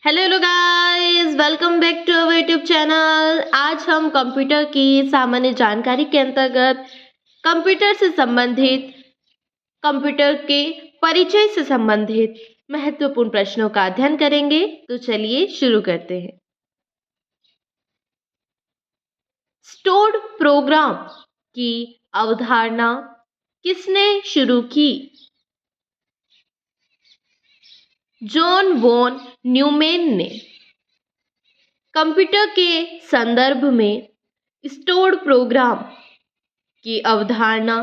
Hello guys, welcome back to our YouTube channel. आज हम computer की सामान्य जानकारी के अंतर्गत कंप्यूटर से संबंधित, कंप्यूटर के परिचय से संबंधित महत्वपूर्ण प्रश्नों का अध्ययन करेंगे। तो चलिए शुरू करते हैं। स्टोर्ड प्रोग्राम की अवधारणा किसने शुरू की? जॉन वॉन न्यूमैन ने। कंप्यूटर के संदर्भ में स्टोर्ड प्रोग्राम की अवधारणा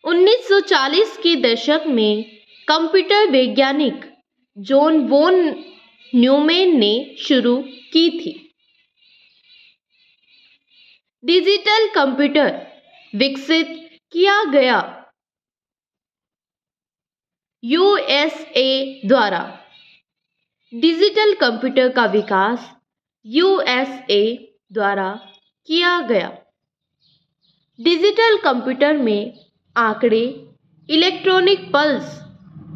1940 के दशक में कंप्यूटर वैज्ञानिक जॉन वॉन न्यूमैन ने शुरू की थी। डिजिटल कंप्यूटर विकसित किया गया यूएसए द्वारा। डिजिटल कंप्यूटर का विकास यूएसए द्वारा किया गया। डिजिटल कंप्यूटर में आंकड़े इलेक्ट्रॉनिक पल्स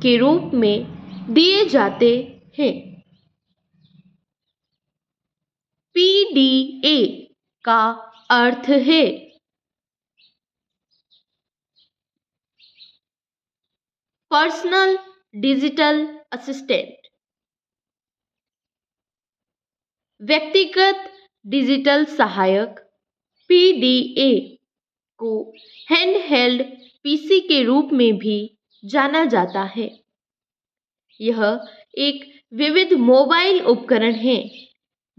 के रूप में दिए जाते हैं। पीडीए का अर्थ है पर्सनल डिजिटल असिस्टेंट। व्यक्तिगत डिजिटल सहायक पीडीए को हैंडहेल्ड पीसी के रूप में भी जाना जाता है। यह एक विविध मोबाइल उपकरण है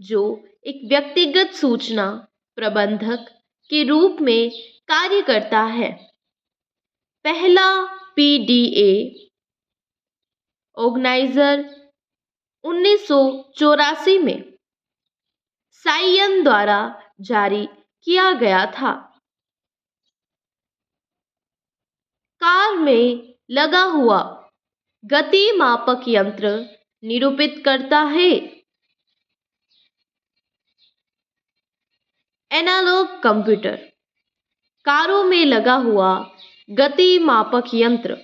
जो एक व्यक्तिगत सूचना प्रबंधक के रूप में कार्य करता है। पहला पीडीए ऑर्गेनाइजर 1984 में साइयन द्वारा जारी किया गया था। कार में लगा हुआ गति मापक यंत्र निरूपित करता है। एनालॉग कंप्यूटर कारों में लगा हुआ गति मापक यंत्र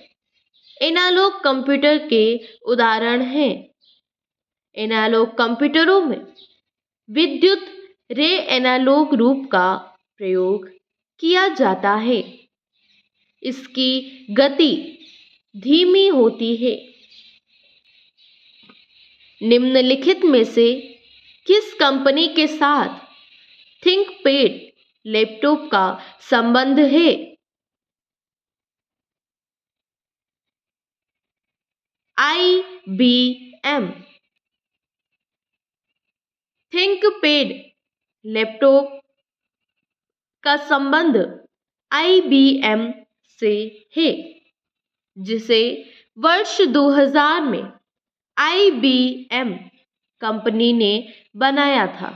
एनालॉग कंप्यूटर के उदाहरण हैं। एनालॉग कंप्यूटरों में विद्युत रे एनालॉग रूप का प्रयोग किया जाता है। इसकी गति धीमी होती है। निम्नलिखित में से किस कंपनी के साथ थिंकपैड लैपटॉप का संबंध है? IBM। थिंकपैड लैपटॉप का संबंध IBM से है, जिसे वर्ष 2000 में IBM कंपनी ने बनाया था।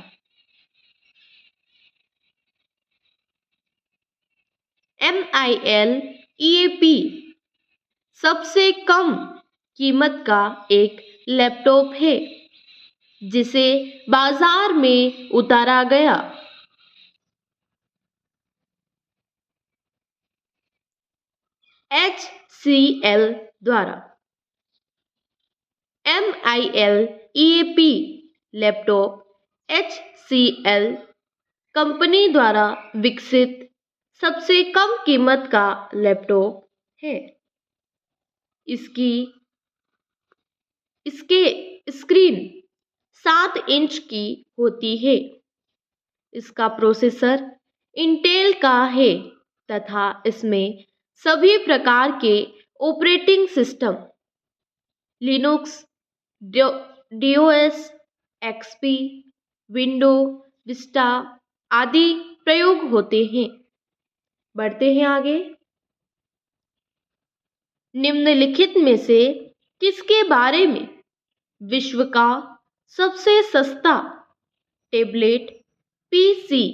MIL EAP सबसे कम कीमत का एक लैपटॉप है जिसे बाजार में उतारा गया। HCL द्वारा। MIL EAP laptop HCL company द्वारा विकसित सबसे कम कीमत का लैपटॉप है। इसके स्क्रीन 7 इंच की होती है। इसका प्रोसेसर इंटेल का है तथा इसमें सभी प्रकार के operating system Linux, DOS, XP, window, Vista आदि प्रयोग होते हैं। बढ़ते हैं आगे। निम्नलिखित में से किसके बारे में विश्व का सबसे सस्ता टैबलेट पीसी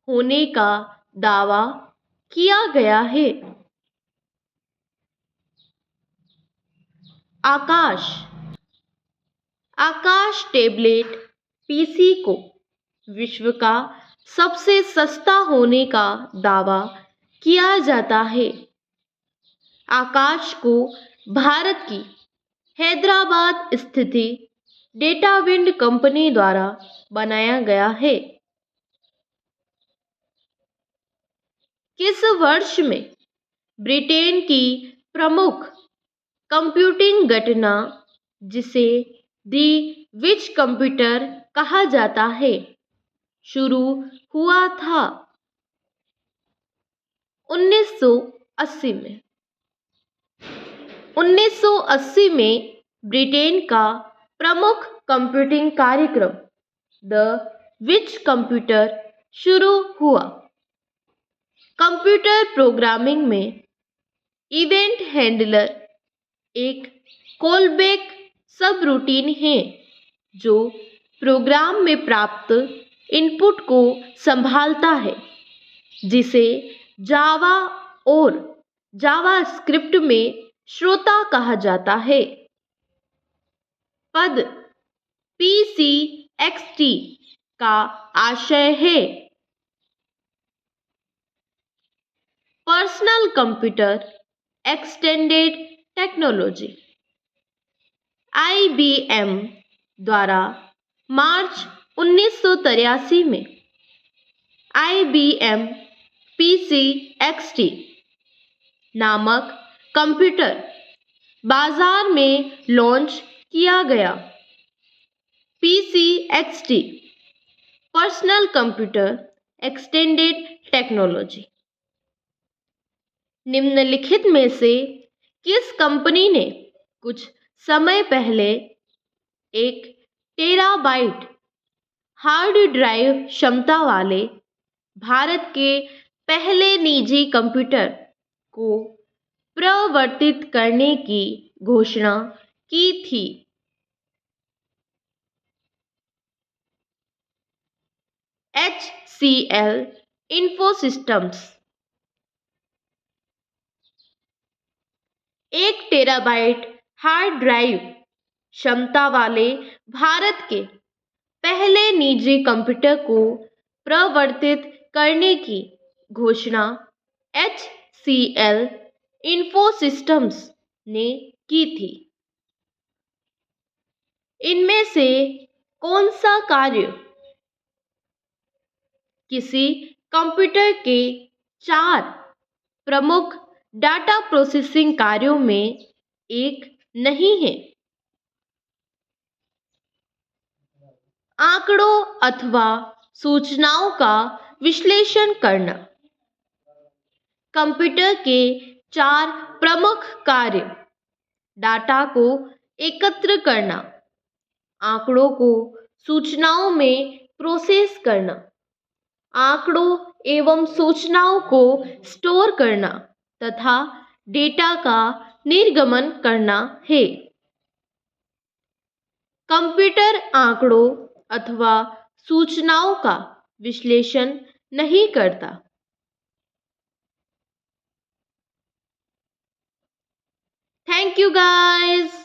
होने का दावा किया गया है? आकाश टैबलेट पीसी को विश्व का सबसे सस्ता होने का दावा किया जाता है। आकाश को भारत की हैदराबाद स्थित डेटाविंड कंपनी द्वारा बनाया गया है। किस वर्ष में ब्रिटेन की प्रमुख कंप्यूटिंग घटना, जिसे दी विच कंप्यूटर कहा जाता है, शुरू हुआ था? 1980 में। 1980 में ब्रिटेन का प्रमुख कंप्यूटिंग कार्यक्रम द विच कंप्यूटर शुरू हुआ। कंप्यूटर प्रोग्रामिंग में इवेंट हैंडलर एक कॉलबैक सब रूटीन है जो प्रोग्राम में प्राप्त इनपुट को संभालता है, जिसे जावा और जावास्क्रिप्ट में श्रोता कहा जाता है। पद PCXT का आशय है personal computer extended technology. IBM द्वारा मार्च 1983 में IBM PCXT नामक कंप्यूटर बाजार में लॉन्च किया गया। PCXT personal computer extended technology. निम्नलिखित में से किस कंपनी ने कुछ समय पहले एक टेराबाइट हार्ड ड्राइव क्षमता वाले भारत के पहले निजी कंप्यूटर को प्रवर्तित करने की घोषणा की थी? HCL Infosystems. 1 terabyte hard drive क्षमता वाले भारत के पहले निजी कंप्यूटर को प्रवर्तित करने की घोषणा HCL इन्फोसिस्टम्स ने की थी। इनमें से कौन सा कार्य किसी कंप्यूटर के 4 प्रमुख डाटा प्रोसेसिंग कार्यों में एक नहीं है? आंकड़ों अथवा सूचनाओं का विश्लेषण करना। कंप्यूटर के 4 प्रमुख कार्य: डाटा को एकत्र करना, आंकड़ों को सूचनाओं में प्रोसेस करना, आंकड़ों एवं सूचनाओं को स्टोर करना तथा डेटा का निर्गमन करना है। कंप्यूटर आंकड़ों अथवा सूचनाओं का विश्लेषण नहीं करता। Thank you guys.